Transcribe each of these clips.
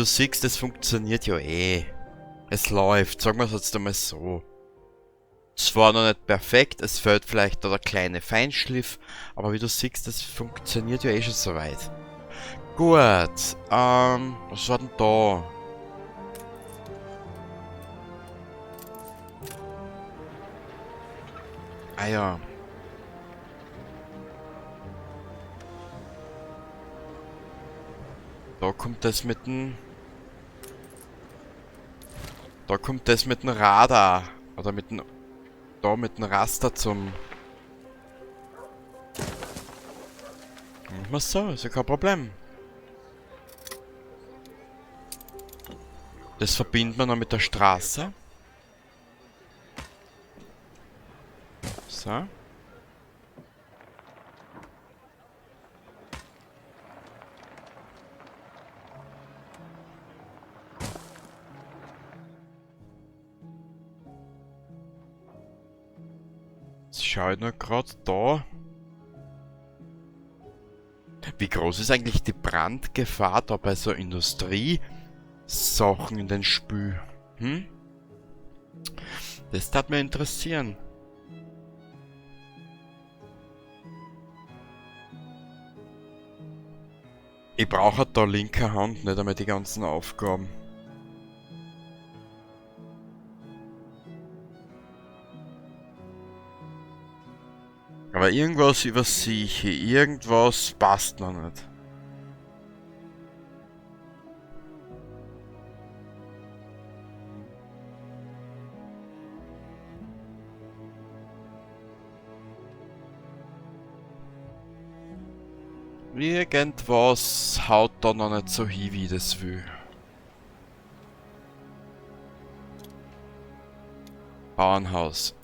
siehst, das funktioniert ja eh. Es läuft, sagen wir es jetzt einmal so. Zwar noch nicht perfekt, es fehlt vielleicht da der kleine Feinschliff, aber wie du siehst, das funktioniert ja eh schon soweit. Gut, was war denn da? Ah ja. Da kommt das mit dem... Da kommt das mit dem Radar. Oder mit dem... Da mit dem Raster zum... Was so, ist ja kein Problem. Das verbindet man noch mit der Straße. So. Jetzt schaue ich nur gerade da. Wie groß ist eigentlich die Brandgefahr da bei so Industriesachen in den Spül? Hm? Das darf mich interessieren. Ich brauche da linke Hand, nicht einmal die ganzen Aufgaben. Aber irgendwas übersehe ich hier. Irgendwas passt noch nicht. Irgendwas haut da noch nicht so hin, wie ich das will. Bauernhaus.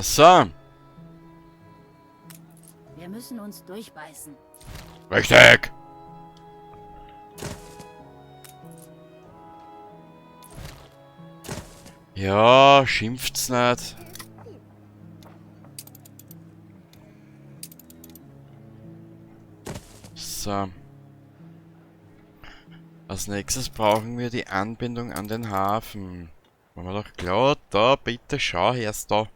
Ach so. Wir müssen uns durchbeißen. Richtig. Ja, schimpft's nicht. So. Als nächstes brauchen wir die Anbindung an den Hafen. War mir doch klar, da, bitte schau erst da.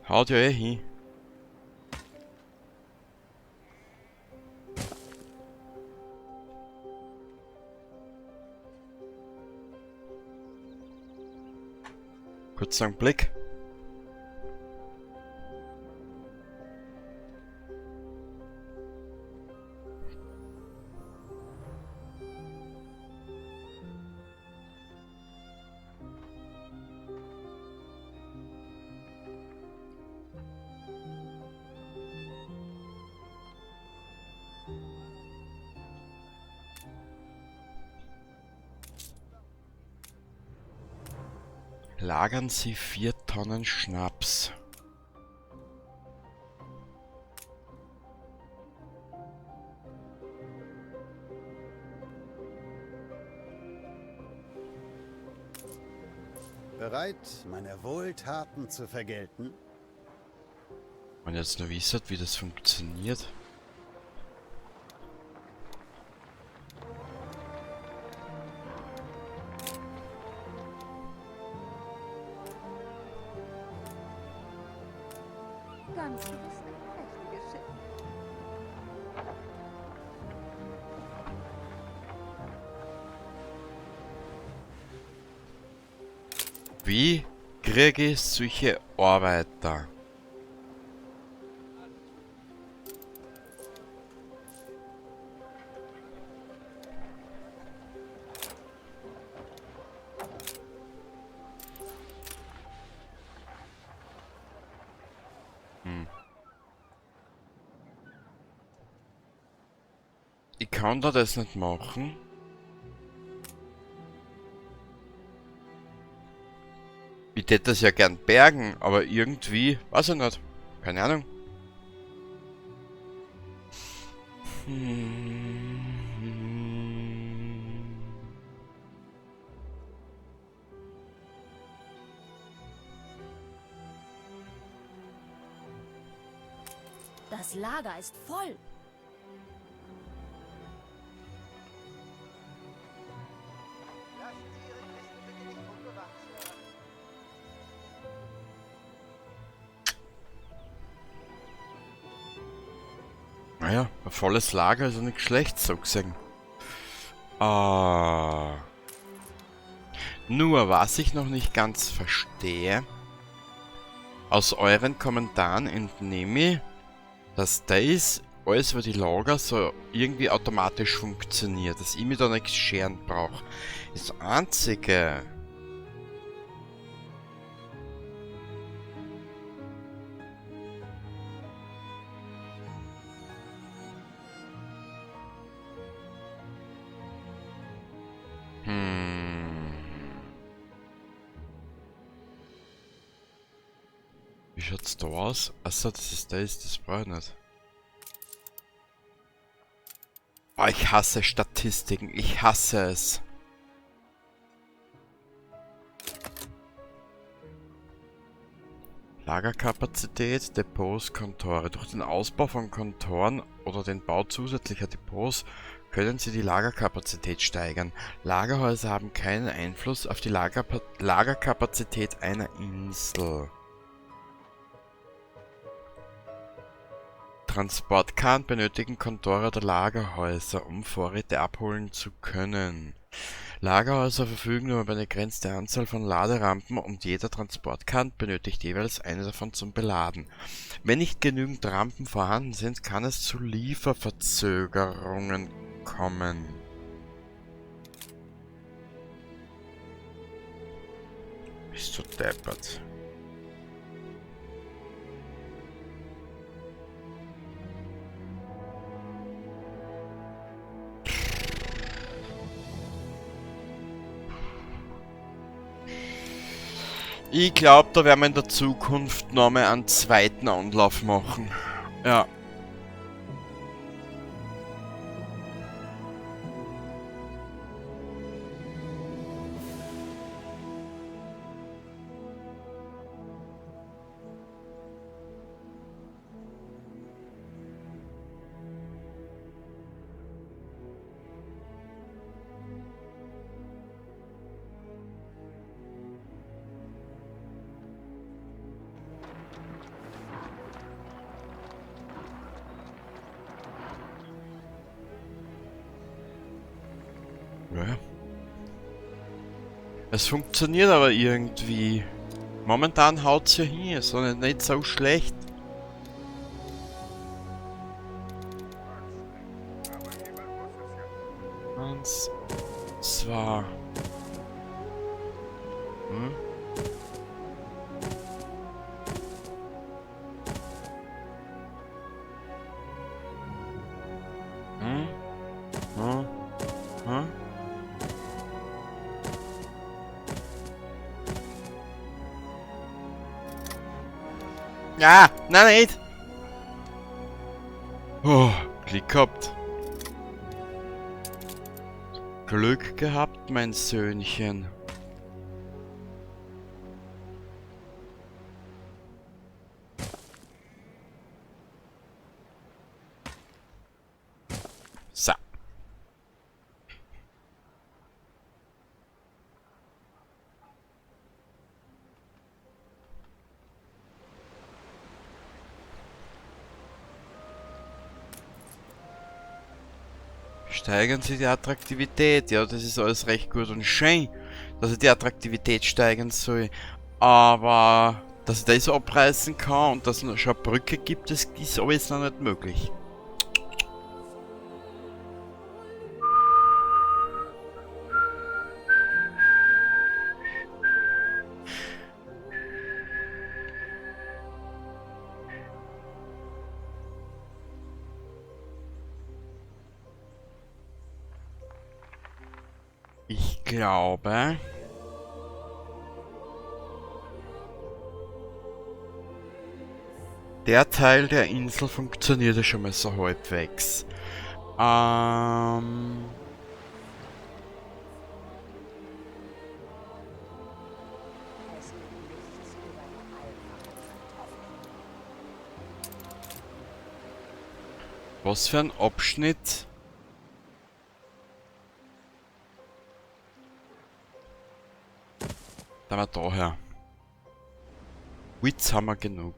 Haut ja eh hin. Kurz einen Blick. Lagern Sie 4 Tonnen Schnaps. Bereit, meine Wohltaten zu vergelten? Wenn ihr jetzt nur wisst, wie das funktioniert. Ganz gewiss ein prächtiges Schiff. Wie kriege ich solche Arbeiter? Ich kann da das nicht machen. Ich hätte das ja gern bergen, aber irgendwie, weiß ich nicht. Keine Ahnung. Das Lager ist voll. Naja, ein volles Lager ist ja nicht schlecht, so gesehen. Ah. Nur, was ich noch nicht ganz verstehe, aus euren Kommentaren entnehme ich, dass das alles über die Lager so irgendwie automatisch funktioniert, dass ich mir da nichts scheren brauche. Das Einzige... Wie schaut's da aus? Achso, das brauche ich nicht. Oh, ich hasse Statistiken, ich hasse es. Lagerkapazität, Depots, Kontore. Durch den Ausbau von Kontoren oder den Bau zusätzlicher Depots können Sie die Lagerkapazität steigern. Lagerhäuser haben keinen Einfluss auf die Lagerkapazität einer Insel. Transportkahn benötigen Kontore oder Lagerhäuser, um Vorräte abholen zu können. Lagerhäuser verfügen nur über eine begrenzte Anzahl von Laderampen und jeder Transportkahn benötigt jeweils eine davon zum Beladen. Wenn nicht genügend Rampen vorhanden sind, kann es zu Lieferverzögerungen kommen. Bist du deppert? Ich glaube, da werden wir in der Zukunft noch mal einen zweiten Anlauf machen. Ja. Ja. Es funktioniert aber irgendwie. Momentan haut's ja hin, ist auch nicht so schlecht. Eins, zwei. Hm? Hm? Hm? Hm? Ja, nein, nicht! Oh, Glück gehabt. Glück gehabt, mein Söhnchen. So. Steigern Sie die Attraktivität. Ja, das ist alles recht gut und schön, dass ich die Attraktivität steigern soll. Aber, dass ich das abreißen kann und dass es noch schon eine Brücke gibt, das ist alles noch nicht möglich. Ich glaube... der Teil der Insel funktioniert ja schon mal so halbwegs. Was für ein Abschnitt? Da war daher. Witz haben wir genug.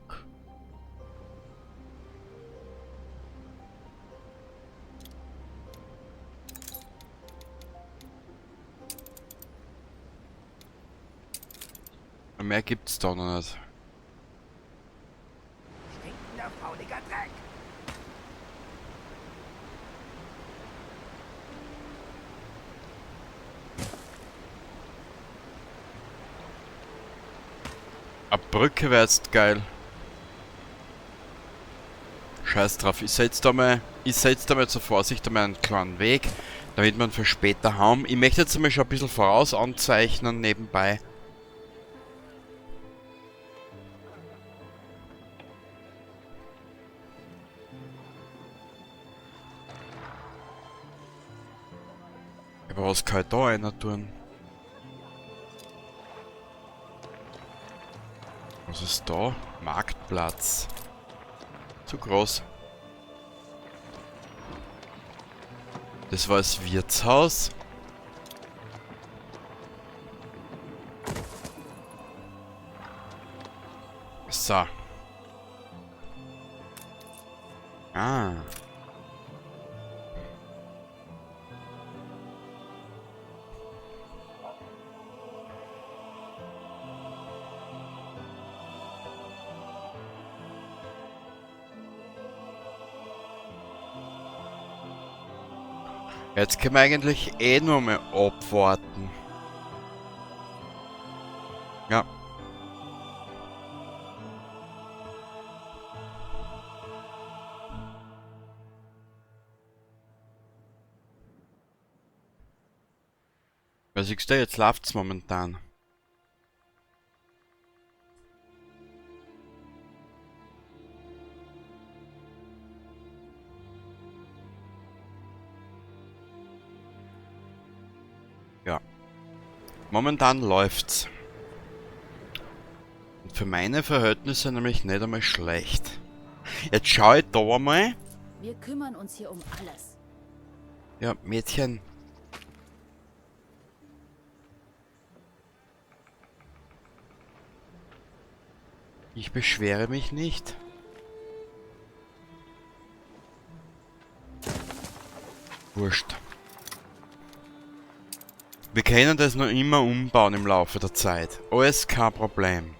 Mehr gibt's da noch nicht. Stinkender, fauliger Dreck! Eine Brücke wäre jetzt geil. Scheiß drauf, ich setz da mal zur Vorsicht einmal einen kleinen Weg, damit man für später haben. Ich möchte jetzt einmal schon ein bisschen voraus anzeichnen nebenbei. Aber was kann ich da einer tun? Was ist da? Marktplatz. Zu groß. Das war das Wirtshaus. So. Ah. Jetzt können wir eigentlich eh nur mehr abwarten. Ja. Was siehst du, jetzt läuft's momentan. Ja. Momentan läuft's. Und für meine Verhältnisse nämlich nicht einmal schlecht. Jetzt schau ich da einmal. Wir kümmern uns hier um alles. Ja, Mädchen. Ich beschwere mich nicht. Wurscht. Wir können das noch immer umbauen im Laufe der Zeit. Alles kein Problem.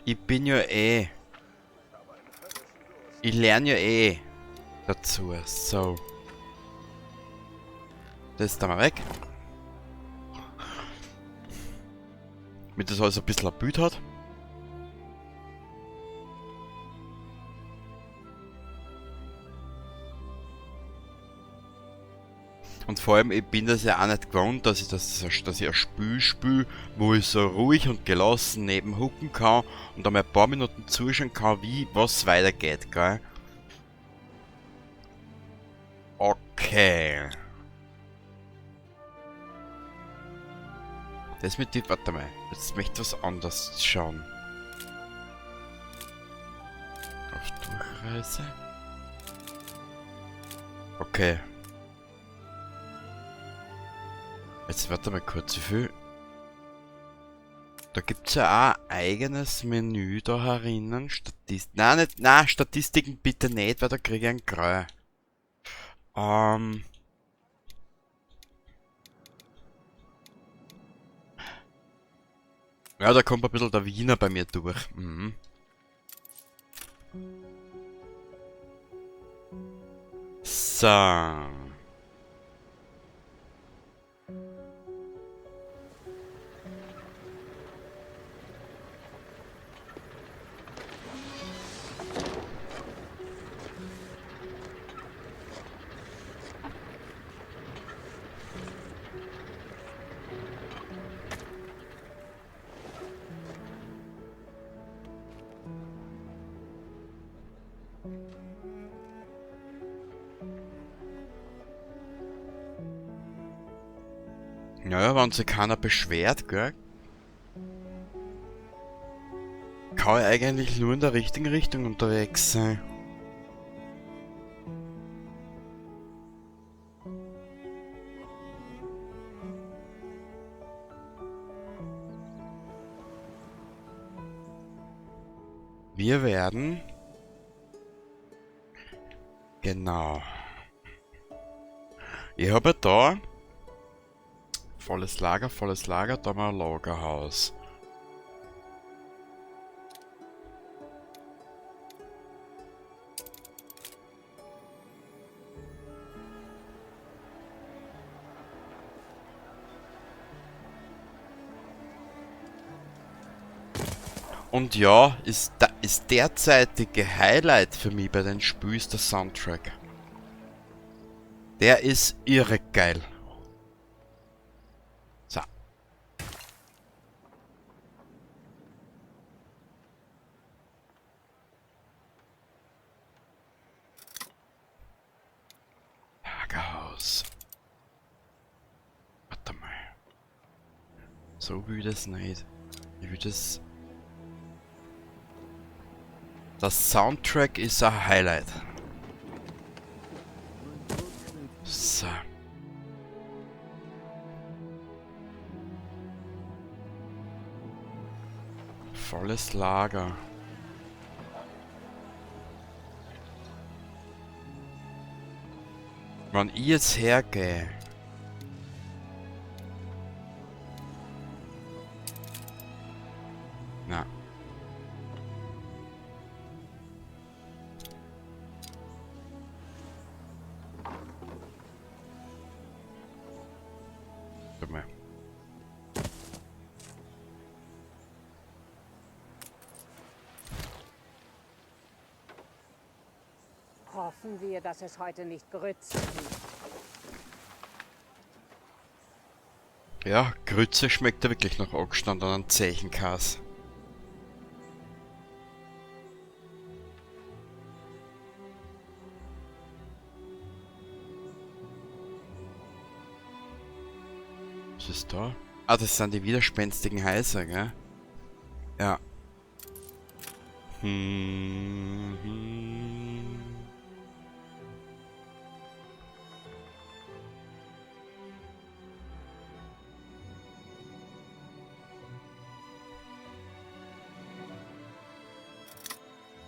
Ich bin ja eh. Ich lerne ja eh dazu. So. Das ist da mal weg. Damit das alles ein bisschen ein Bild hat. Und vor allem, ich bin das ja auch nicht gewohnt, dass ich ein Spiel spiele, wo ich so ruhig und gelassen neben hucken kann und einmal ein paar Minuten zuschauen kann, wie was weitergeht, gell? Okay. Das mit die, warte mal, jetzt möchte ich was anderes schauen. Auf Durchreise. Okay. Jetzt warte mal kurz, wie viel? Da gibt's ja auch ein eigenes Menü da herinnen. Nein, Statistiken bitte nicht, weil da kriege ich einen Grau. Ja, da kommt ein bisschen der Wiener bei mir durch. Mhm. So. Naja, wenn sich keiner beschwert, gell? Kann ich eigentlich nur in der richtigen Richtung unterwegs sein. Wir werden... Genau. Ich habe da... volles Lager, da haben wir ein Lagerhaus. Und ja, ist derzeitige Highlight für mich bei den Spielen ist der Soundtrack. Der ist irre geil. So. Lagerhaus. Warte mal. So will ich das nicht. Ich will das... Das Soundtrack ist ein Highlight. So. Volles Lager. Wenn ich jetzt hergehe. Na. Guck mal. Hoffen wir, dass es heute nicht Grütze gibt. Ja, Grütze schmeckt ja wirklich nach angestandenen Zeichenkas. Was ist da? Ah, das sind die widerspenstigen Häuser, gell? Ja.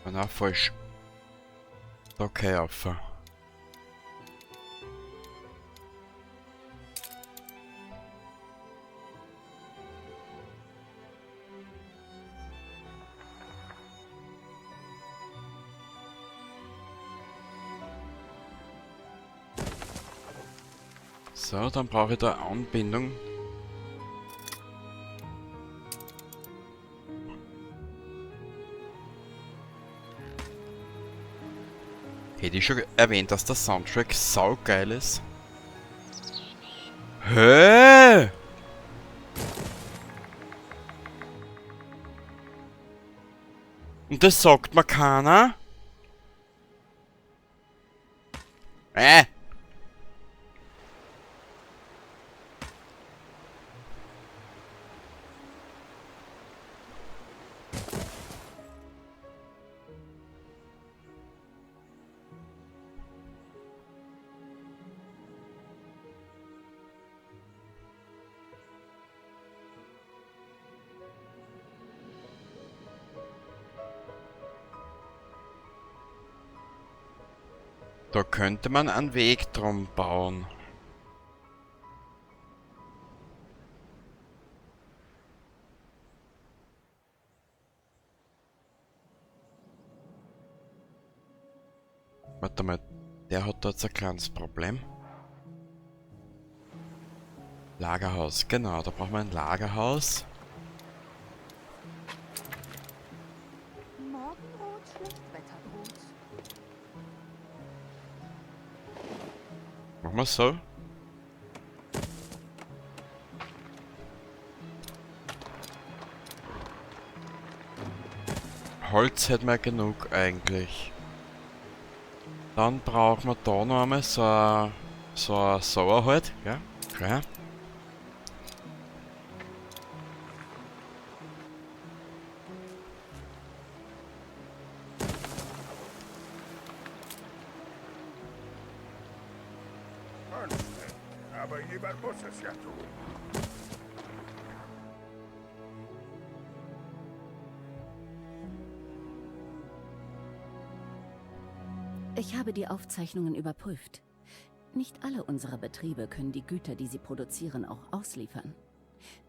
Na, falsch. Okay, auf. So, dann brauche ich da Anbindung. Hätte ich schon erwähnt, dass der Soundtrack saugeil ist? Hä? Und das sagt mir keiner? Da könnte man einen Weg drum bauen. Warte mal, der hat dort ein kleines Problem. Lagerhaus, genau, da brauchen wir ein Lagerhaus. Morgenrot, Schlechtwetterbrot. Machen wir so. Holz hätten wir genug eigentlich. Dann brauchen wir da noch einmal so ein Sauer halt, ja, klar. Aber jemand muss es ja tun. Ich habe die Aufzeichnungen überprüft. Nicht alle unserer Betriebe können die Güter, die sie produzieren, auch ausliefern.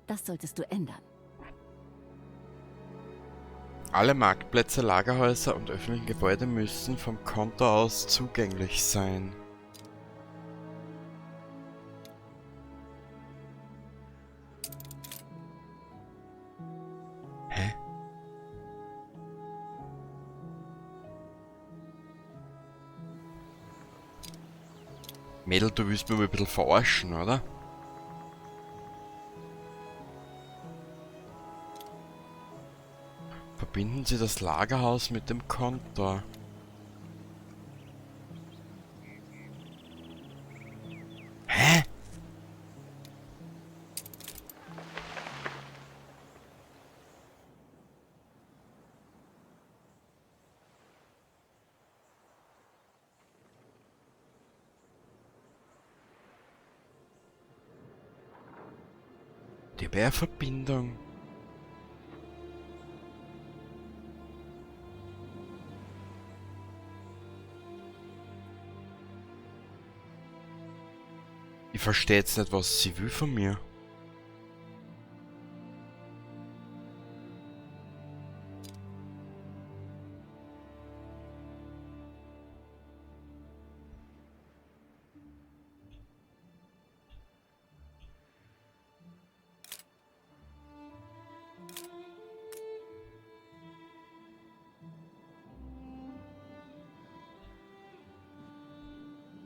Das solltest du ändern. Alle Marktplätze, Lagerhäuser und öffentlichen Gebäude müssen vom Konto aus zugänglich sein. Hä? Mädel, du willst mich mal ein bisschen verarschen, oder? Verbinden Sie das Lagerhaus mit dem Konto. Hä? Die Verbindung. Ich verstehe jetzt nicht, was sie will von mir.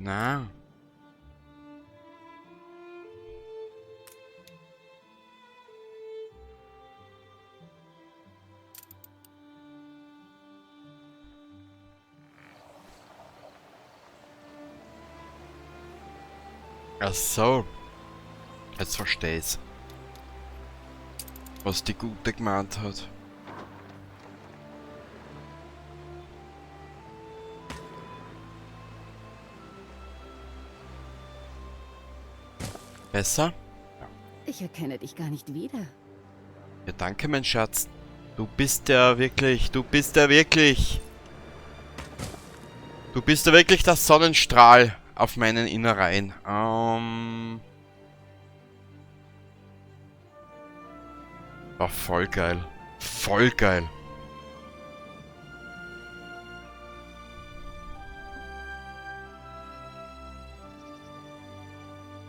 Na. Ach so. Jetzt verstehe ich's. Was die Gute gemeint hat. Besser? Ich erkenne dich gar nicht wieder. Ja, danke, mein Schatz. Du bist ja wirklich, du bist ja wirklich der Sonnenstrahl auf meinen Innereien. War voll geil. Voll geil.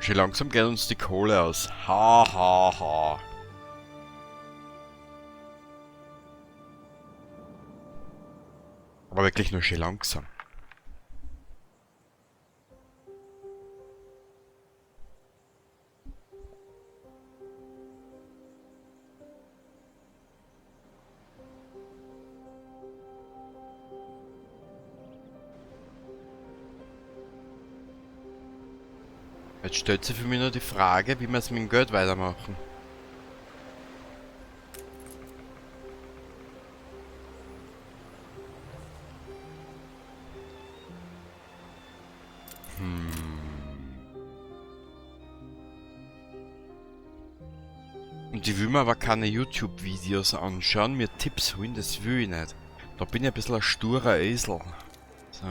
Schon langsam geht uns die Kohle aus. Ha ha ha. Aber wirklich nur schön langsam. Jetzt stellt sich für mich nur die Frage, wie wir es mit dem Geld weitermachen. Und ich will mir aber keine YouTube-Videos anschauen, mir Tipps holen, das will ich nicht. Da bin ich ein bisschen ein sturer Esel. So.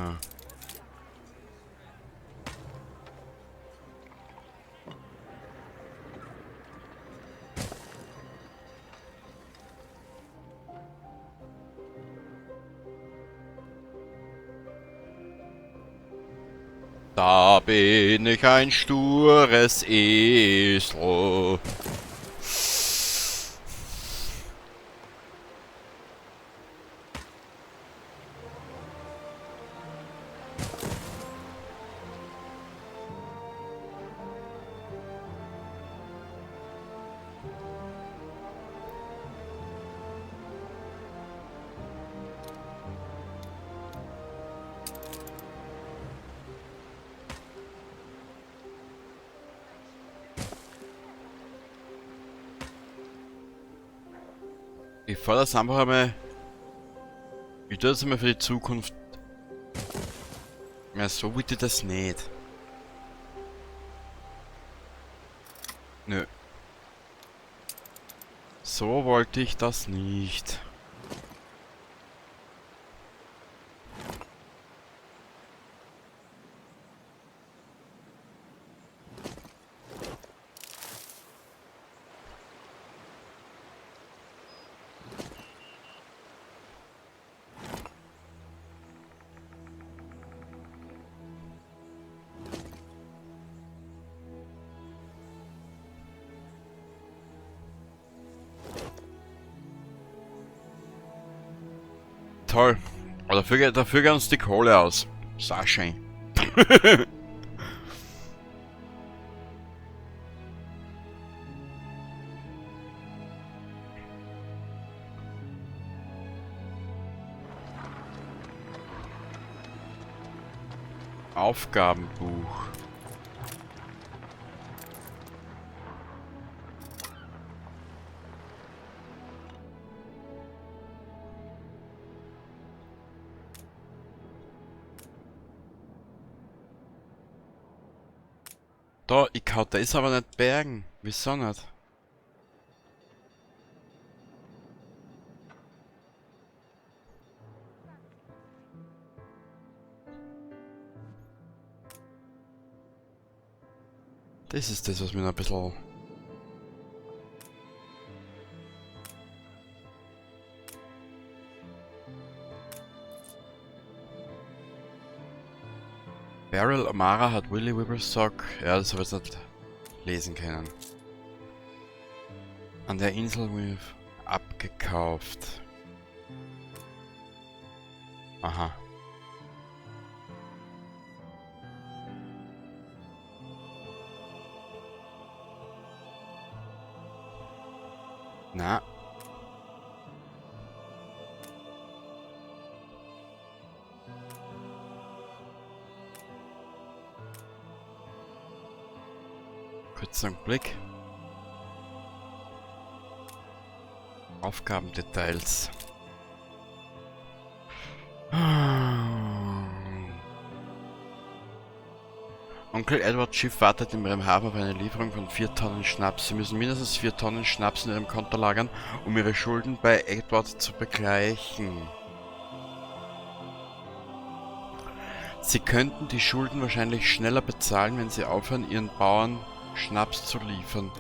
Da bin ich ein stures Esel. Ich fahr das einfach einmal. Ich tue das einmal für die Zukunft. Ja, so will ich das nicht. Nö. So wollte ich das nicht. Toll. Aber dafür gehen uns die Kohle aus. Sehr schön. Aufgabenbuch. Da, ich kann das aber nicht bergen. Wieso nicht? Das ist das, was mir noch ein bisschen... Beryl Amara hat Willy Whipplesock... Ja, das habe ich jetzt nicht lesen können. An der Insel wird abgekauft. Aha. Na. Kurzen Blick. Aufgabendetails. Onkel Edwards Schiff wartet in ihrem Hafen auf eine Lieferung von 4 Tonnen Schnaps. Sie müssen mindestens 4 Tonnen Schnaps in ihrem Konto lagern, um ihre Schulden bei Edward zu begleichen. Sie könnten die Schulden wahrscheinlich schneller bezahlen, wenn sie aufhören, ihren Bauern Schnaps zu liefern.